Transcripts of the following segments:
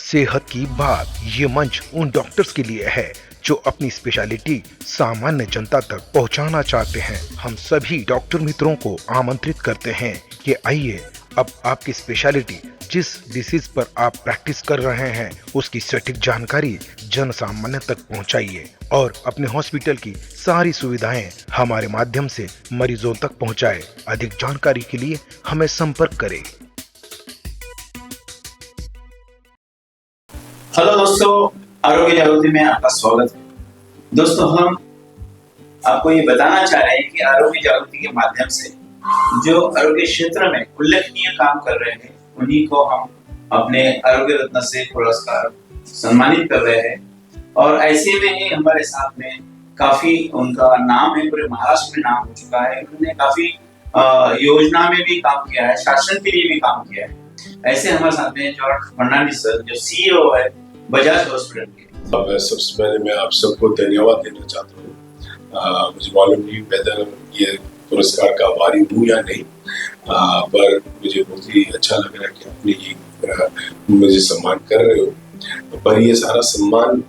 सेहत की बात, ये मंच उन डॉक्टर्स के लिए है जो अपनी स्पेशलिटी सामान्य जनता तक पहुंचाना चाहते हैं। हम सभी डॉक्टर मित्रों को आमंत्रित करते हैं कि आइए, अब आपकी स्पेशलिटी जिस डिसीज पर आप प्रैक्टिस कर रहे हैं उसकी सटीक जानकारी जन सामान्य तक पहुंचाइए और अपने हॉस्पिटल की सारी सुविधाएं हमारे माध्यम से मरीजों तक पहुंचाएं। अधिक जानकारी के लिए हमें संपर्क करें। हेलो दोस्तों, आरोग्य जागृति में आपका स्वागत है। दोस्तों, हम आपको ये बताना चाह रहे हैं कि आरोग्य जागृति के माध्यम से जो आरोग्य क्षेत्र में उल्लेखनीय काम कर रहे हैं उन्हीं को हम अपने आरोग्य रत्न से पुरस्कार सम्मानित कर रहे हैं। और ऐसे में ही हमारे साथ में काफी उनका नाम है, पूरे महाराष्ट्र में नाम हो चुका है। उन्होंने काफी योजना में भी काम किया है, शासन के लिए भी काम किया है। ऐसे हमारे साथ में जॉर्ज फर्नांडिस सर, जो सीईओ है बजाज हॉस्पिटल के। सबसे पहले मैं आप सबको धन्यवाद देना चाहता हूँ। मुझे मालूम नहीं वेदर ये पुरस्कार का आभारी हूँ या नहीं, पर मुझे बहुत ही अच्छा लग रहा है कि आपने ये मुझे सम्मान कर रहे हो। पर ये सारा सम्मान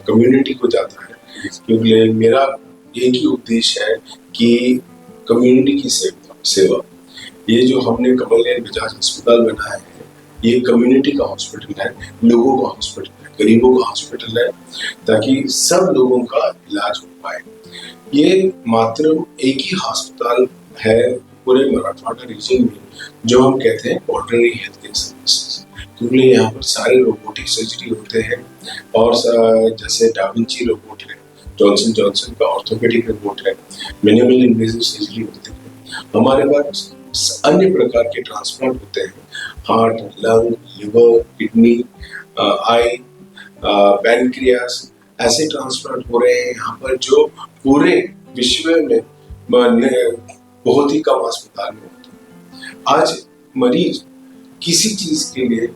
कम्युनिटी को जाता है, क्योंकि मेरा एक ही उद्देश्य है कि कम्युनिटी की सेवा। ये जो हमने कमल नयन बजाज अस्पताल बनाया है, ये कम्युनिटी का हॉस्पिटल है, लोगों का हॉस्पिटल है, गरीबों का हॉस्पिटल है, ताकि सब लोगों का इलाज हो पाए। ये मात्र एक ही अस्पताल है पूरे मराठवाड़ा रीजन में जो हम कहते हैं ऑर्डिनरी हेल्थ केयर सर्विसेज, क्योंकि यहाँ पर सारे रोबोटिक सर्जरी होते हैं। और जैसे डाविंची रोबोट है, जॉनसन जॉनसन का ऑर्थोपेडिक रोबोट है, मिनिमल इन्वेसिव सर्जरी होते हैं। हमारे पास अन्य प्रकार के ट्रांसप्लांट होते हैं, हार्ट, लंग, लिवर, किडनी, आई, पैनक्रियास, ऐसे ट्रांसप्लांट हो रहे हैं यहाँ पर जो पूरे विश्व में बहुत ही कम अस्पताल में होते हैं। आज मरीज किसी चीज के लिए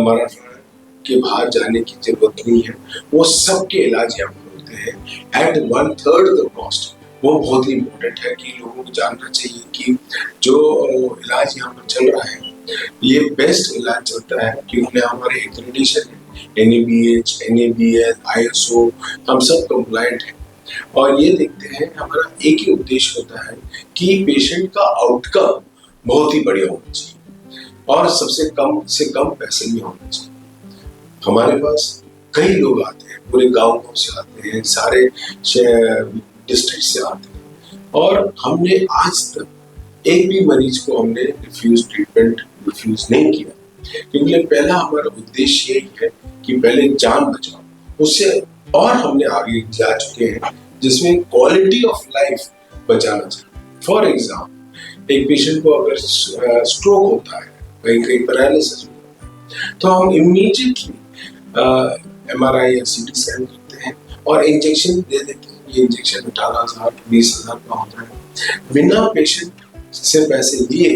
मराठवाड़ा के बाहर जाने की जरूरत नहीं है, वो सबके इलाज यहाँ पर होते हैं एट 1/3 द कॉस्ट। वो बहुत ही इम्पोर्टेंट है कि लोगों को जानना चाहिए कि जो इलाज यहाँ पर चल रहा है ये बेस्ट इलाज चलता है, क्योंकि हमारे एक्रेडिटेशन है, NABH, NABL, ISO, हम सब कंप्लायंट हैं। और ये देखते हैं, हमारा एक ही उद्देश्य होता है कि पेशेंट का आउटकम बहुत ही बढ़िया होना चाहिए और सबसे कम से कम पैसे में होना चाहिए। हमारे पास कई लोग आते हैं, पूरे गाँव से आते हैं, सारे डिस्ट्रिक्ट से आते हैं, और हमने आज तक एक भी मरीज को हमने ट्रीटमेंट रिफ्यूज नहीं किया, क्योंकि पहला हमारा उद्देश्य यही है कि पहले जान बचाओ, उससे और हमने आगे जा चुके हैं जिसमें क्वालिटी ऑफ लाइफ बचाना चाहिए। फॉर एग्जाम्पल, एक पेशेंट को अगर स्ट्रोक होता है, कहीं पैरालिसिस होता है, तो हम इमीडिएटली MRI या CT स्कैन करते हैं और इंजेक्शन दे देते हैं। ये इंजेक्शन 18,000 20,000 का होता है, बिना पेशेंट से पैसे लिए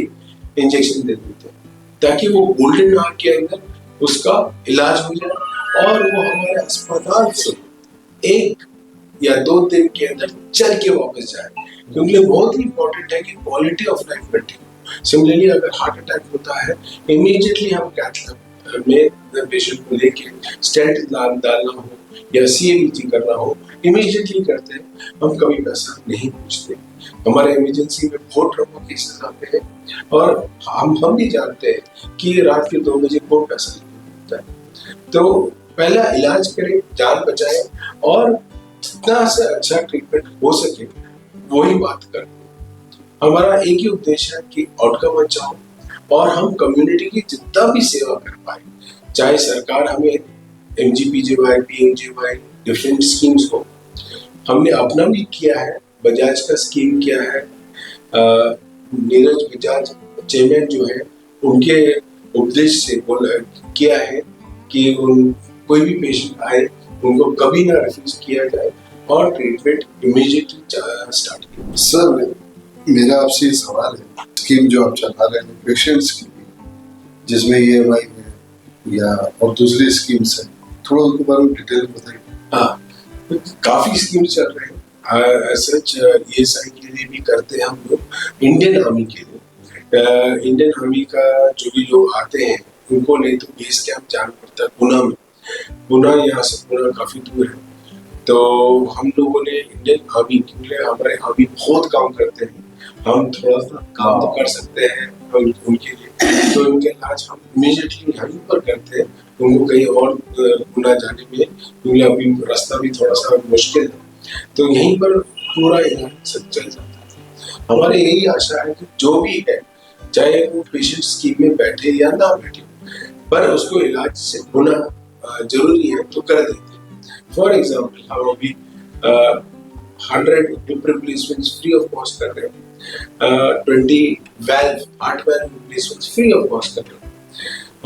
इंजेक्शन दे देते हैं, ताकि वो गोल्डन आवर के अंदर उसका इलाज हो जाए और वो हमारे अस्पताल से 1 या 2 दिन के अंदर चल के वापस जाए, क्योंकि बहुत ही इंपॉर्टेंट है कि quality of life continue. Similarly, अगर हार्ट अटैक होता है, इमीडिएटली हम कैथ लैब में पेशेंट को लेके स्टेंट डालना हो या CABG करना हो, इमीडिएटली करते हैं। हम कभी पैसा नहीं पूछते। हमारे इमरजेंसी में बहुत ट्रॉमा केसेस आते हैं और हम भी जानते हैं कि रात के 2 बजे को पैसा नहीं मिलता है। तो पहला इलाज करें, जान बचाएं और जितना से अच्छा ट्रीटमेंट हो सके वही बात करें। हमारा एक ही उद्देश्य है कि आउटकम अच्छा हो और हम कम्युनिटी की जितना भी सेवा कर पाए, चाहे सरकार हमें MGPJY, PMJY डिफरेंट स्कीम्स हो, हमने अपना भी किया है। बजाज का स्कीम किया है, नीरज बजाज चेयरमैन जो है उनके उपदेश से किया है कि कोई भी पेशेंट आए उनको कभी ना रिफ्यूज किया जाए और ट्रीटमेंट इमीडिएटली स्टार्ट किया। सर, मेरा आपसे ये सवाल है, स्कीम जो आप चला रहे हैं पेशेंट्स की, जिसमें EMI है या और दूसरी स्कीम्स है, थोड़ा उनके बारे में डिटेल बताइए। हाँ, काफी स्कीम्स चल रहे हैं। सच ESI के लिए भी करते हैं हम लोग, इंडियन आर्मी के लिए। इंडियन आर्मी का जो भी लोग आते हैं उनको नहीं तो बेस कैंप जाना पड़ता है गुना में। गुना यहाँ से पुणे काफी दूर है, तो हम लोगों ने इंडियन आर्मी के लिए, हमारे आर्मी बहुत काम करते हैं, हम थोड़ा सा काम तो कर सकते हैं उनके लिए, तो उनके इलाज हम इमीडिएटली यहीं पर करते हैं। उनको कहीं और गुना जाने में क्योंकि अभी रास्ता भी थोड़ा सा मुश्किल है, तो यहीं पर पूरा इलाज चल जाता है। हमारी यही आशा है कि जो भी है, चाहे वो पेशेंट स्कीम में बैठे या ना बैठे, पर उसको इलाज से होना जरूरी है तो कर देते हैं। फॉर एग्जाम्पल हम अभी 100 hip replacements free of cost कर रहे हैं, 20 heart valve replacements free of cost कर रहे हैं।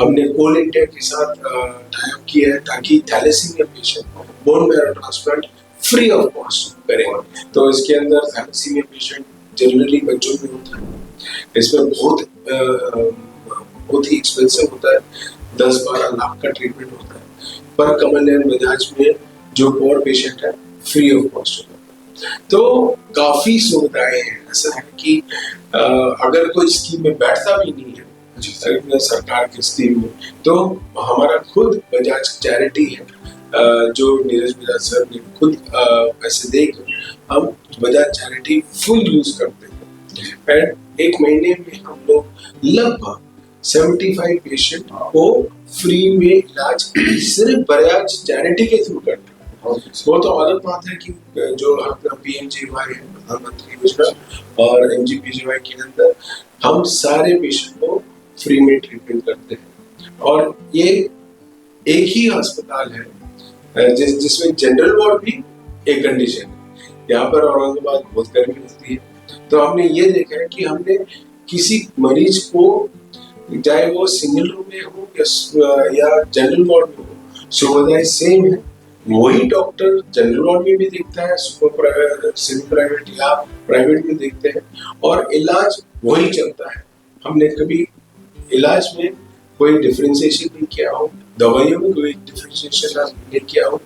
हमने कोल इंडिया के साथ टाई अप किया है ताकि thalassemia patient bone marrow transplant free of cost करें। तो इसके अंदर थैलेसीमिया पेशेंट जनरली बच्चों में होता है, इसमें बहुत ही एक्सपेंसिव होता है, 10-12 लाख का ट्रीटमेंट होता है, पर कमल बजाज में जो पोर पेशेंट है फ्री ऑफ कॉस्ट होता है। तो काफी सुविधाएं हैं। ऐसा है कि अगर कोई स्कीम में बैठता भी नहीं है सरकार की स्कीम में, तो हमारा खुद बजाज चैरिटी है, जो नीरज बजाज सर ने खुद पैसे देकर हम बजाज चैरिटी फुल यूज करते हैं। एंड एक महीने में हम लोग लगभग 75 पेशेंट को फ्री में इलाज सिर्फ बजाज चैरिटी के थ्रू करते हैं। वो तो अलग बात है कि जो अपना PMJY है, प्रधानमंत्री योजना, और MGPJY के अंदर हम सारे पेशेंट को फ्री में ट्रीटमेंट करते हैं। और ये एक ही अस्पताल है जिसमें जनरल वार्ड भी एक कंडीशन है। यहाँ पर औरंगाबाद बहुत गर्मी होती है, तो हमने ये देखा है कि हमने किसी मरीज को, चाहे वो सिंगल रूम में हो या जनरल वार्ड में हो, सुविधाएं सेम है। वही डॉक्टर जनरल वार्ड में भी देखता है, सेमी प्राइवेट या प्राइवेट में देखते हैं, और इलाज वही चलता है। हमने कभी इलाज में कोई डिफरेंशिएशन नहीं किया हो, दवाइयों में कोई डिफरेंशिएशन नहीं किया हो,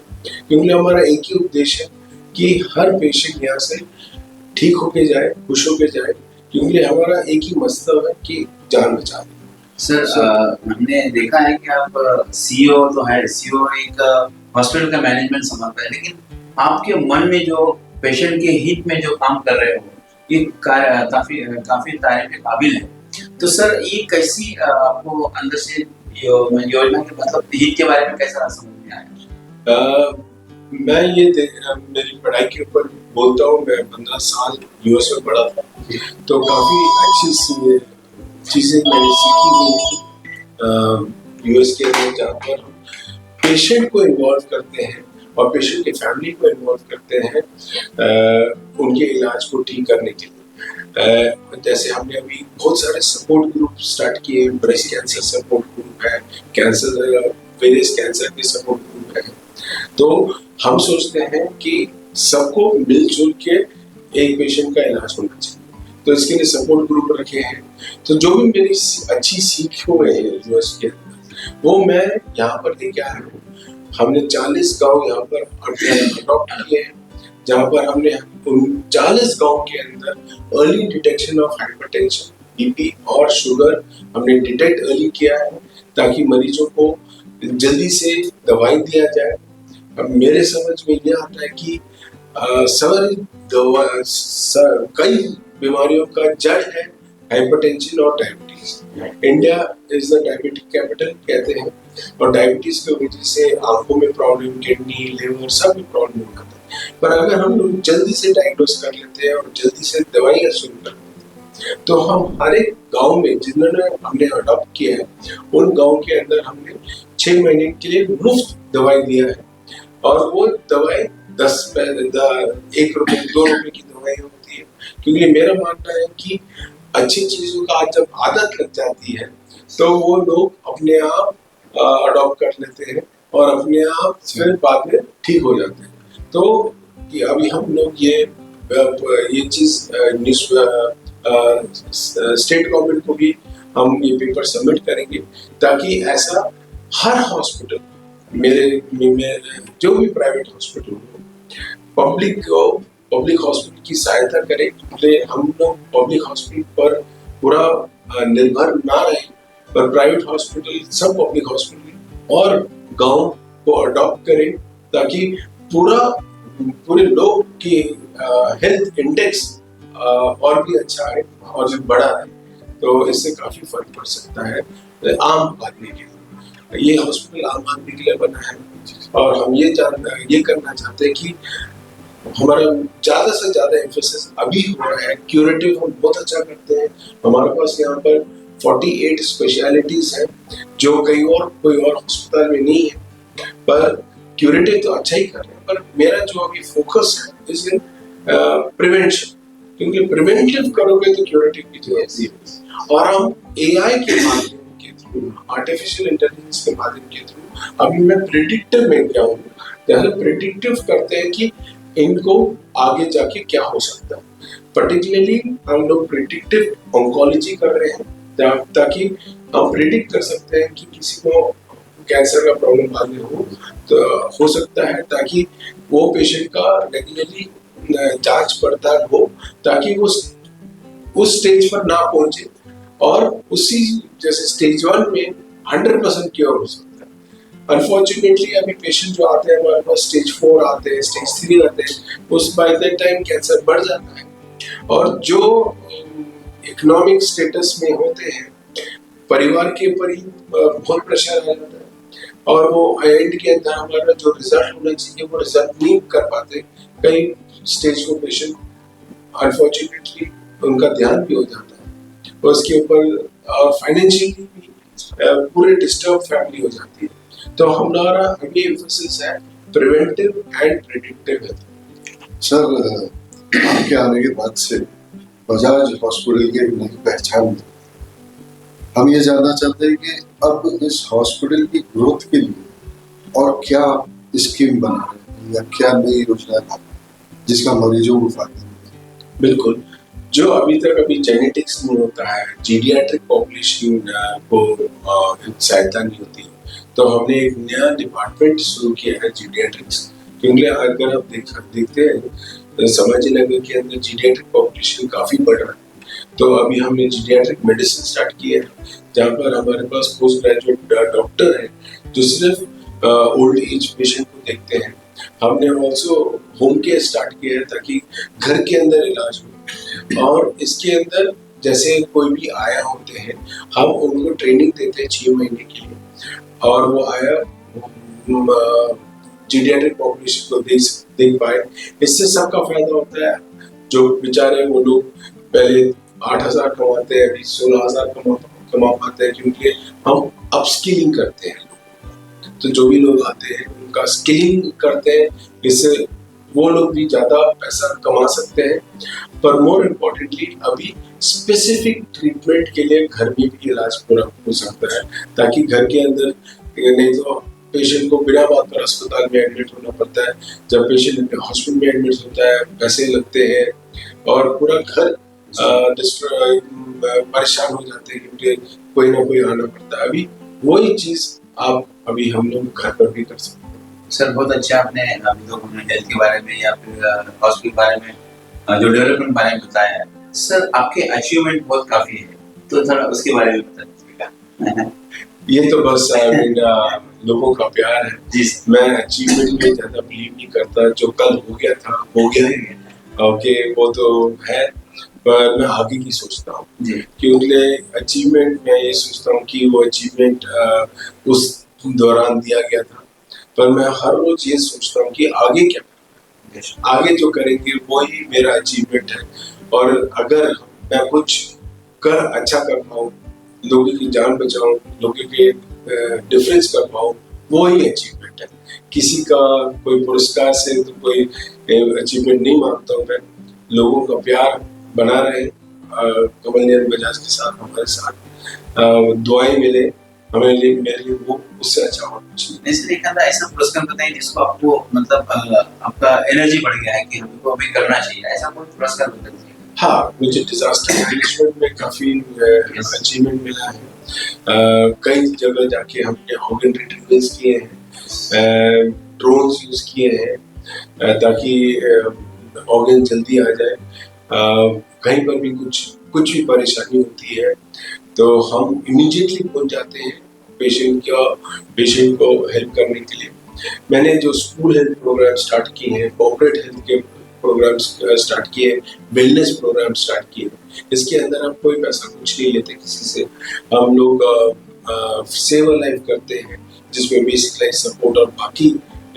क्योंकि हमारा एक ही उद्देश्य है कि हर पेशेंट यहाँ से ठीक होके जाए, खुश होके जाए, क्योंकि हमारा एक ही मकसद है कि जान बचा दें। सर, हमने देखा है कि आप CEO तो है, CEO एक हॉस्पिटल का मैनेजमेंट संभालता है, लेकिन आपके मन में जो पेशेंट के हित में जो काम कर रहे हो, ये काफी तारीफ के काबिल है। तो सर, ये कैसी आपको अंदर से योजना के मतलब हित के बारे में कैसा समझ में आया? मैं मेरी पढ़ाई के ऊपर बोलता हूँ। मैं 15 साल US में पढ़ा था, तो काफी अच्छी चीजें मैंने सीखी हुई US के अंदर, जहाँ पर पेशेंट को इन्वॉल्व करते हैं और पेशेंट की फैमिली को इन्वॉल्व करते हैं उनके इलाज को ठीक करने के लिए। जैसे हमने अभी बहुत सारे सपोर्ट ग्रुप स्टार्ट किए, ब्रेस्ट कैंसर सपोर्ट ग्रुप है, वेरियस कैंसर के सपोर्ट ग्रुप है। तो हम सोचते हैं कि सबको मिलजुल के एक पेशेंट का इलाज होना चाहिए, तो इसके लिए सपोर्ट ग्रुप रखे हैं। तो जो भी मेरी अच्छी सीख हुए हैं US के अंदर, वो मैं यहाँ पर लेके आया हूँ। हमने 40 गांव यहाँ पर अडॉप्ट किए हैं, जहाँ पर हमने उन 40 गांव के अंदर early detection of hypertension, BP और शुगर हमने डिटेक्ट अर्ली किया है, ताकि मरीजों को जल्दी से दवाई दिया जाए। अब मेरे समझ में ये आता है कि कई बीमारियों का जड़ है हाइपरटेंशन और diabetes. India is the diabetic capital कहते हैं, और डायबिटीज की वजह से आंखों में प्रॉब्लम, किडनी, लिवर सब में प्रॉब्लम हो जाता है। पर अगर हम लोग जल्दी से डायग्नोस कर लेते हैं और जल्दी से दवाइयाँ शुरू कर लेते हैं, तो हम हर एक गाँव में जिन्होंने हमने अडॉप्ट किया है, उन गाँव के अंदर हमने 6 महीने के लिए मुफ्त दवाई दिया है। और वो दवाई 1 रुपए 2 रुपए की दवाई होती है, क्योंकि मेरा मानना है कि अच्छी चीजों का जब आदत लग जाती है, तो वो लोग अपने आप अडॉप्ट कर लेते हैं और अपने आप फिर बाद में ठीक हो जाते हैं। तो अभी हम लोग ये चीज स्टेट गवर्नमेंट को भी हम ये पेपर सबमिट करेंगे, ताकि ऐसा हर हॉस्पिटल, मेरे जो भी प्राइवेट हॉस्पिटल हो, पब्लिक हॉस्पिटल की सहायता करें। हम लोग पब्लिक हॉस्पिटल पर पूरा निर्भर ना रहे पर प्राइवेट हॉस्पिटल, सब पब्लिक हॉस्पिटल और गांव को अडॉप्ट करें ताकि पूरे लोग की हेल्थ इंडेक्स और भी अच्छा है और भी बड़ा है। तो इससे काफी फर्क पड़ सकता है आम आदमी के लिए। ये हॉस्पिटल आम आदमी के लिए बना है और हम ये करना चाहते हैं कि हमारा ज्यादा से ज्यादा एम्फेसिस अभी हो रहा है क्यूरेटिव। हम बहुत अच्छा करते हैं, हमारे पास यहाँ पर 48 स्पेशलिटीज हैं जो कोई और अस्पताल में नहीं है, पर क्यूरेटिव तो अच्छा ही कर रहे हैं। पर मेरा जो अभी फोकस है इज इन प्रिवेंशन, क्योंकि प्रिवेंटिव करोगे तो क्यूरेटिव की जो है। और हम एआई के माध्यम के थ्रू, आर्टिफिशियल इंटेलिजेंस के माध्यम के थ्रू अभी मैं प्रिडिक्टिव में क्या हूँ, जैसे प्रिडिक्टिव करते हैं कि इनको आगे जाके क्या हो सकता है। पर्टिकुलरली हम लोग प्रिडिक्टिव ऑन्कोलॉजी कर रहे हैं ताकि हम प्रिडिक्ट कर सकते हैं कि किसी को कैंसर का प्रॉब्लम बाद में हो सकता है, ताकि वो पेशेंट का रेगुलरली जांच पड़ताल हो ताकि वो उस स्टेज पर ना पहुंचे और उसी जैसे स्टेज 1 में 100% क्योर हो सकता है। अनफॉर्चुनेटली अभी पेशेंट जो आते हैं हमारे पास स्टेज 4 आते हैं, स्टेज 3 आते हैं, उस बाय दैट टाइम कैंसर बढ़ जाता है। और जो इकोनॉमिक स्टेटस में होते हैं, परिवार के ऊपर ही बहुत प्रेशर आ जाता है और वो एंड के अंदर हमारा जो रिजल्ट होना चाहिए वो रिजल्ट नहीं कर पाते। कई स्टेज को पेशेंट अनफॉर्चुनेटली उनका ध्यान भी हो जाता है और उसके ऊपर फाइनेंशियली भी पूरे डिस्टर्ब फैमिली हो जाती है। तो हमारा अभी एम्फेसिस है preventive and predictive health. Sir, आपके आने के बाद से बजाज हॉस्पिटल की एक नई पहचान है। हम ये जानना चाहते हैं कि अब इस हॉस्पिटल की ग्रोथ के लिए और क्या स्कीम बना रहे हैं या क्या नई योजना है जिसका मरीजों को फायदा मिले। बिल्कुल, जो अभी जेनेटिक्स नहीं होता है, जीडियाट्रिक पॉपुलेशन को सहायता नहीं होती, तो हमने एक नया डिपार्टमेंट शुरू किया है जीडियाट्रिक्स। क्योंकि अगर आप देखते हैं समाज नगर के अंदर जीडियाट्रिक पॉपुलेशन काफी बढ़ रहा है, तो अभी हमने जीडियाट्रिक मेडिसिन स्टार्ट किया है जहाँ पर हमारे पास पोस्ट ग्रेजुएट डॉक्टर है जो सिर्फ ओल्ड एज पेशेंट को देखते हैं। हमने ऑल्सो होम केयर स्टार्ट किया है ताकि घर के अंदर इलाज हो। और इसके अंदर जैसे कोई भी आया होते हैं, हम उनको ट्रेनिंग देते हैं 6 महीने के लिए और वो आया जीडियाट्रिक पॉपुलेशन को देख पाए। इससे सबका फायदा होता है। जो बेचारे वो लोग पहले 8,000 कमाते हैं, अभी 16,000 कमा पाते हैं, क्योंकि हम अपस्किलिंग करते हैं। तो जो भी लोग आते हैं उनका स्किलिंग करते हैं, इससे वो लोग भी ज्यादा पैसा कमा सकते हैं। पर मोर इम्पोर्टेंटली अभी स्पेसिफिक ट्रीटमेंट के लिए घर में भी इलाज पूरा हो सकता है, ताकि घर के अंदर नहीं तो पेशेंट को बिना बात पर अस्पताल में एडमिट होना पड़ता है। जब पेशेंट हॉस्पिटल में एडमिट होता है पैसे लगते हैं और पूरा घर परेशान हो जाते हैं क्योंकि कोई ना कोई आना पड़ता है। अभी वही चीज अभी हम लोग घर पर भी कर सकते हैं। सर, बहुत अच्छा आपने अभी तो हेल्थ के बारे में या फिर हॉस्पिटल के बारे में जो डेवलपमेंट बारे में बताया है। सर, आपके अचीवमेंट बहुत काफी है, तो थोड़ा उसके बारे में बता दीजिएगा। ये तो बस लोगों का प्यार है जी। मैं अचीवमेंट में ज्यादा बिलीव नहीं करता। जो कल हो गया था हो गया है, ओके, वो तो है, पर मैं आगे की सोचता हूँ। क्योंकि अचीवमेंट मैं ये सोचता हूँ कि वो अचीवमेंट उस दौरान दिया गया था, पर मैं हर रोज ये सोचता हूँ कि आगे क्या करें, आगे जो करेंगे वही मेरा अचीवमेंट है। और अगर मैं कुछ अच्छा कर पाऊँ, लोगों की जान बचाऊं, लोगों के डिफरेंस कर पाऊं, वो ही अचीवमेंट है। किसी का कोई पुरस्कार से तो कोई अचीवमेंट नहीं मानता हूं मैं। लोगों का प्यार बना रहे कमल नयन बजाज के साथ, हमारे साथ दुआएं मिले हमें लिए, मेरे लिए वो उससे अच्छा और कुछ नहीं। इसलिए कहता है ऐसा पुरस्कार बताइए जिसको आपको मतलब आपका एनर्जी बढ़ गया है कि हमको अभी करना चाहिए, ऐसा कोई पुरस्कार बता दीजिए। हाँ, मुझे डिजास्टर मैनेजमेंट में काफी अचीवमेंट मिला है। कई जगह जाके हमने ऑर्गन रिट्रीवल्स किए हैं, ड्रोन्स यूज किए हैं ताकि ऑर्गन जल्दी आ जाए। कहीं पर भी कुछ कुछ भी परेशानी होती है तो हम इमीडिएटली पहुंच जाते हैं पेशेंट को हेल्प करने के लिए। मैंने जो स्कूल हेल्थ प्रोग्राम स्टार्ट किए हैं, कॉर्पोरेट हेल्थ के प्रोग्राम्स स्टार्ट किए, वेलनेस प्रोग्राम स्टार्ट किए, इसके अंदर हम कोई पैसा कुछ नहीं लेते किसी से। हम लोग सेव लाइफ करते हैं जिसमें बेसिक लाइफ सपोर्ट और बाकी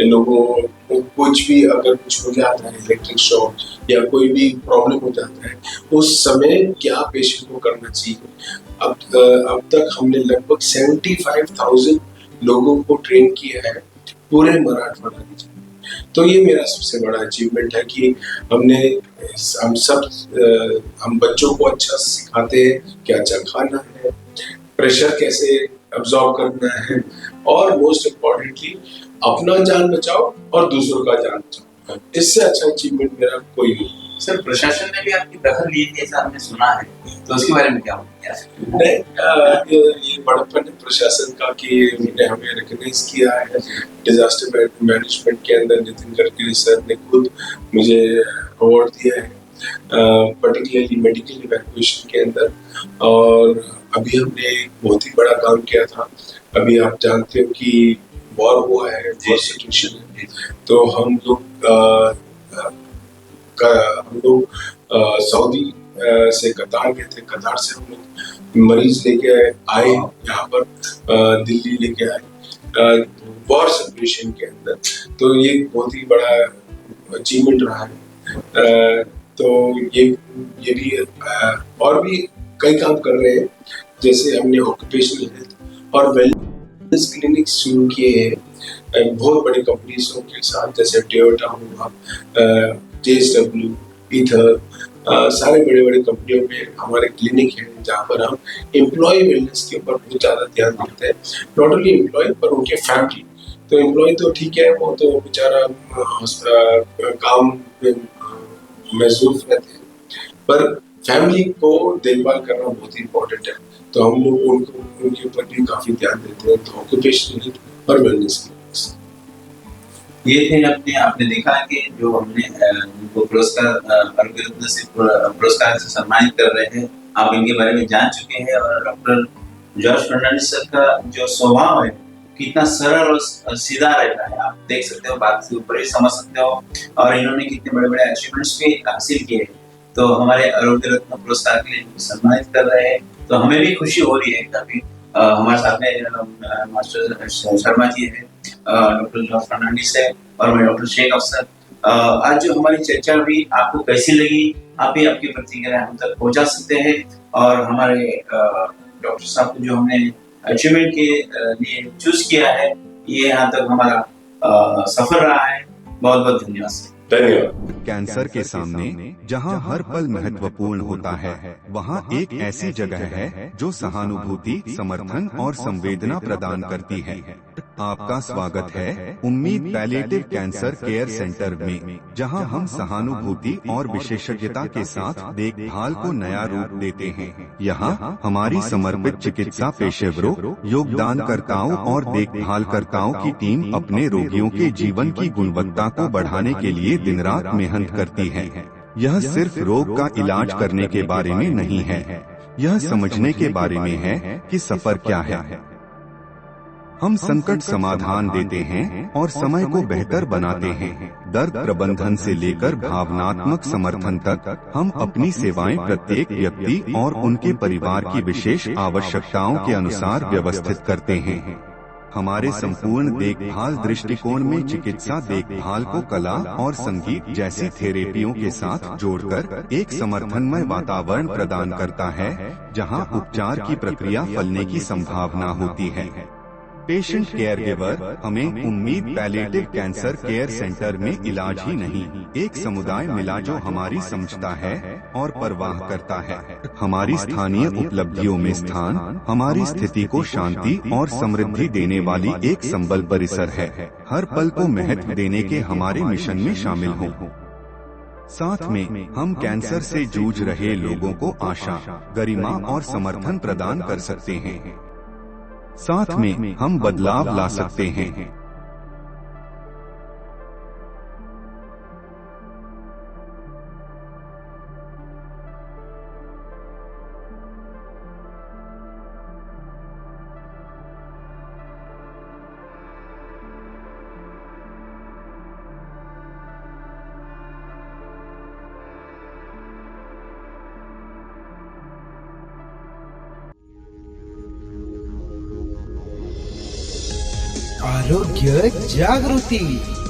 लोगों को कुछ भी अगर कुछ हो जाता है, इलेक्ट्रिक शॉक या कोई भी प्रॉब्लम हो जाता है, उस समय क्या पेशेंट को करना चाहिए। अब तक हमने लगभग 75,000 लोगों को ट्रेन किया है पूरे मराठवाड़ा रीजन। तो ये मेरा सबसे बड़ा अचीवमेंट है कि हम बच्चों को अच्छा सिखाते हैं कि अच्छा खाना है, प्रेशर कैसे अब्सॉर्ब करना है, और मोस्ट इम्पोर्टेंटली अपना जान बचाओ और दूसरों का जान बचाओ। इससे अच्छा अचीवमेंट मेरा कोई नहीं। सर, प्रशासन ने भी आपकी दखल ली है ऐसा हमने सुना है, तो उसके बारे में क्या बोलेंगे? नहीं, ये बड़प्पन है प्रशासन का कि उन्होंने हमें रिकॉग्नाइज किया है। डिजास्टर मैनेजमेंट के अंदर नितिन गडकरी सर ने खुद मुझे अवार्ड दिया है, पर्टिकुलरली मेडिकल इवैक्यूएशन के अंदर। और अभी हमने एक बहुत ही बड़ा काम किया था। अभी आप जानते हो कि वॉर हुआ है, वॉर सिचुएशन है, तो हम लोग सऊदी से कतार गए थे। कतार से हम लोग मरीज लेके आए यहाँ पर दिल्ली लेके आए वॉर सिचुएशन के अंदर। तो ये बहुत ही बड़ा अचीवमेंट रहा है। तो ये भी और भी कई काम कर रहे हैं, जैसे हमने ऑक्यूपेशनल हेल्थ और वेलनेस क्लिनिक शुरू किए हैं बहुत बड़ी कंपनीजों के साथ, जैसे टोयोटा हुआ, JSW, ईथर, सारे बड़े बड़े कंपनियों में हमारे क्लिनिक है जहाँ पर हम एम्प्लॉय वेलनेस के ऊपर बहुत ज़्यादा ध्यान देते हैं। नॉट ओनली एम्प्लॉय पर उनके फैमिली। तो एम्प्लॉय तो ठीक है, वो तो बेचारा काम में मसरूफ रहते हैं, पर फैमिली को देखभाल करना बहुत ही इम्पोर्टेंट है। तो हम लोग उनके ऊपर भी काफी ध्यान देते हैं। तो ऑक्यूपेशनल हेल्थ और वेलनेस ये थे आपने देखा कि जो हमने उनको पुरस्कार आरोग्य रत्न से पुरस्कार से सम्मानित कर रहे हैं, आप इनके बारे में जान चुके हैं। और डॉक्टर जॉर्ज फर्नांडिस सर का जो स्वभाव है कितना सरल और सीधा रहता है, आप देख सकते हो, बात से ऊपर ही समझ सकते हो। और इन्होंने कितने बड़े बड़े अचीवमेंट्स भी हासिल किए हैं। तो हमारे आरोग्य रत्न पुरस्कार के लिए सम्मानित कर रहे हैं, तो हमें भी खुशी हो रही है काफी। हमारे साथ में मास्टर शर्मा जी है, डॉक्टर जॉर्ज फर्नांडिस है, और मैं डॉक्टर शेख अफसर। आज जो हमारी चर्चा हुई आपको कैसी लगी, आप भी आपकी प्रतिक्रिया हम तक पहुंचा सकते हैं। और हमारे डॉक्टर साहब को जो हमने अचीवमेंट के लिए चूज किया है, ये यहाँ तक हमारा सफर रहा है। बहुत बहुत धन्यवाद। कैंसर के सामने जहां हर पल महत्वपूर्ण होता है, वहां एक ऐसी जगह है जो सहानुभूति, समर्थन और संवेदना प्रदान करती है। आपका स्वागत है उम्मीद पैलिएटिव कैंसर केयर सेंटर में, जहां हम सहानुभूति और विशेषज्ञता के साथ देखभाल को नया रूप देते हैं। यहां हमारी समर्पित चिकित्सा पेशेवरों, योगदानकर्ताओं और देखभालकर्ताओं की टीम अपने रोगियों के जीवन की गुणवत्ता को बढ़ाने के लिए दिन रात मेहनत करती है। यह सिर्फ रोग का इलाज करने के बारे में नहीं है, यह समझने के बारे में है कि सफर क्या है। हम संकट समाधान देते हैं और समय को बेहतर बनाते हैं। दर्द प्रबंधन से लेकर भावनात्मक समर्थन तक, हम अपनी सेवाएं प्रत्येक व्यक्ति और उनके परिवार की विशेष आवश्यकताओं के अनुसार व्यवस्थित करते हैं। हमारे संपूर्ण देखभाल दृष्टिकोण में चिकित्सा देखभाल को कला और संगीत जैसी थेरेपियों के साथ जोड़कर एक समर्थनमय वातावरण प्रदान करता है, जहां उपचार की प्रक्रिया फलने की संभावना होती है। पेशेंट केयर गिवर हमें उम्मीद पैलिएटिव कैंसर केयर सेंटर में इलाज ही नहीं, एक समुदाय मिला जो हमारी समझता है और परवाह करता है। हमारी स्थानीय उपलब्धियों में स्थान हमारी स्थिति को शांति और समृद्धि देने वाली एक संबल परिसर है। हर पल को महत्व देने के हमारे मिशन में शामिल हो। साथ में हम कैंसर से जूझ रहे लोगों को आशा, गरिमा और समर्थन प्रदान कर सकते हैं। साथ में हम बदलाव ला सकते हैं। आरोग्य जागृती।